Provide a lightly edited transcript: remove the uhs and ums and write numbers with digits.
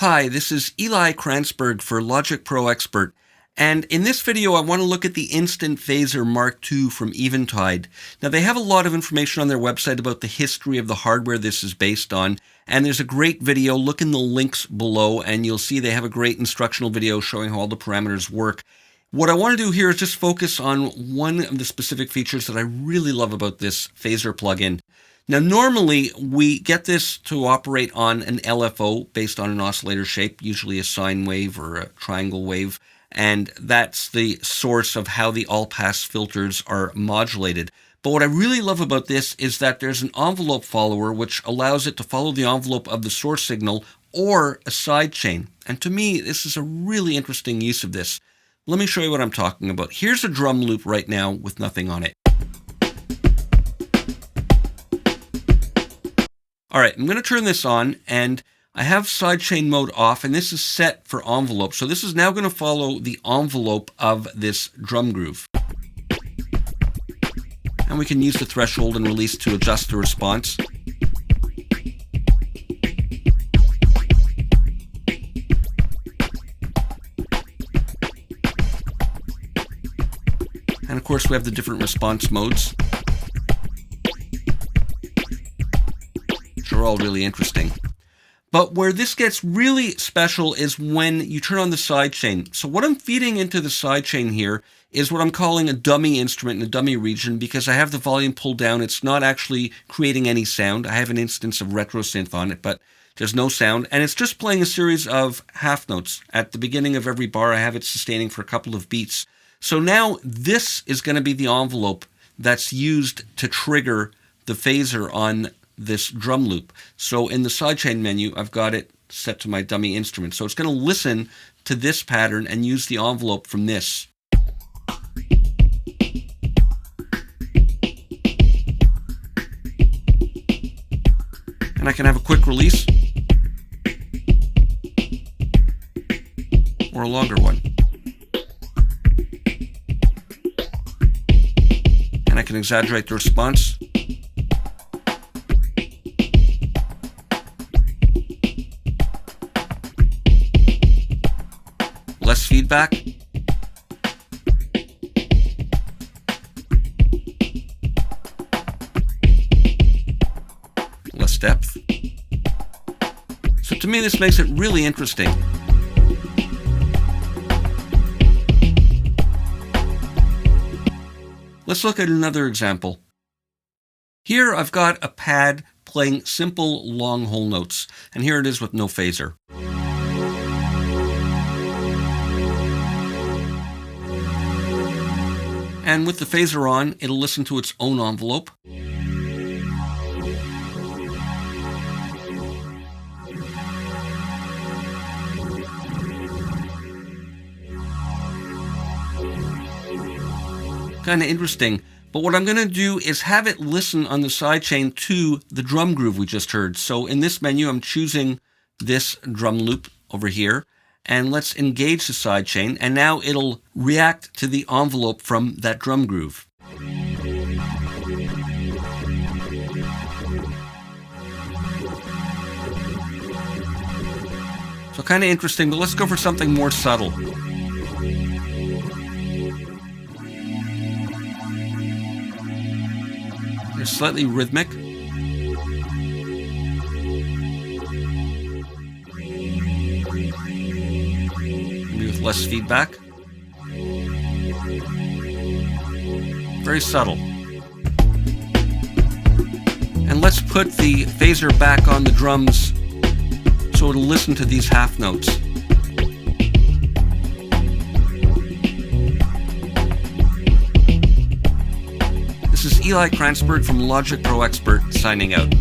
Hi, this is Eli Kranzberg for Logic Pro Expert, and in this video I want to look at the Instant Phaser Mark II from Eventide. Now they have a lot of information on their website about the history of the hardware this is based on, and there's a great video. Look in the links below and you'll see they have a great instructional video showing how all the parameters work. What I want to do here is just focus on one of the specific features that I really love about this phaser plugin. Now normally we get this to operate on an LFO based on an oscillator shape, usually a sine wave or a triangle wave, and that's the source of how the all-pass filters are modulated. But what I really love about this is that there's an envelope follower which allows it to follow the envelope of the source signal or a sidechain. And to me, this is a really interesting use of this. Let me show you what I'm talking about. Here's a drum loop right now with nothing on it. All right, I'm going to turn this on, and I have sidechain mode off, and this is set for envelope. So this is now going to follow the envelope of this drum groove. And we can use the threshold and release to adjust the response. And of course, we have the different response modes, which are all really interesting. But where this gets really special is when you turn on the sidechain. So what I'm feeding into the sidechain here is what I'm calling a dummy instrument in a dummy region, because I have the volume pulled down. It's not actually creating any sound. I have an instance of retro synth on it, but there's no sound. And it's just playing a series of half notes. At the beginning of every bar, I have it sustaining for a couple of beats. So now this is going to be the envelope that's used to trigger the phaser on this drum loop. So in the sidechain menu, I've got it set to my dummy instrument. So it's going to listen to this pattern and use the envelope from this. And I can have a quick release or a longer one. And I can exaggerate the response. Less feedback. Less depth. So to me, this makes it really interesting. Let's look at another example. Here I've got a pad playing simple long whole notes, and here it is with no phaser. And with the phaser on, it'll listen to its own envelope. Kind of interesting, but what I'm going to do is have it listen on the sidechain to the drum groove we just heard. So in this menu, I'm choosing this drum loop over here, and let's engage the sidechain, and now it'll react to the envelope from that drum groove. So kind of interesting, but let's go for something more subtle. It's slightly rhythmic. Maybe with less feedback. Very subtle. And let's put the phaser back on the drums so it'll listen to these half notes. This is Eli Kranzberg from Logic Pro Expert signing out.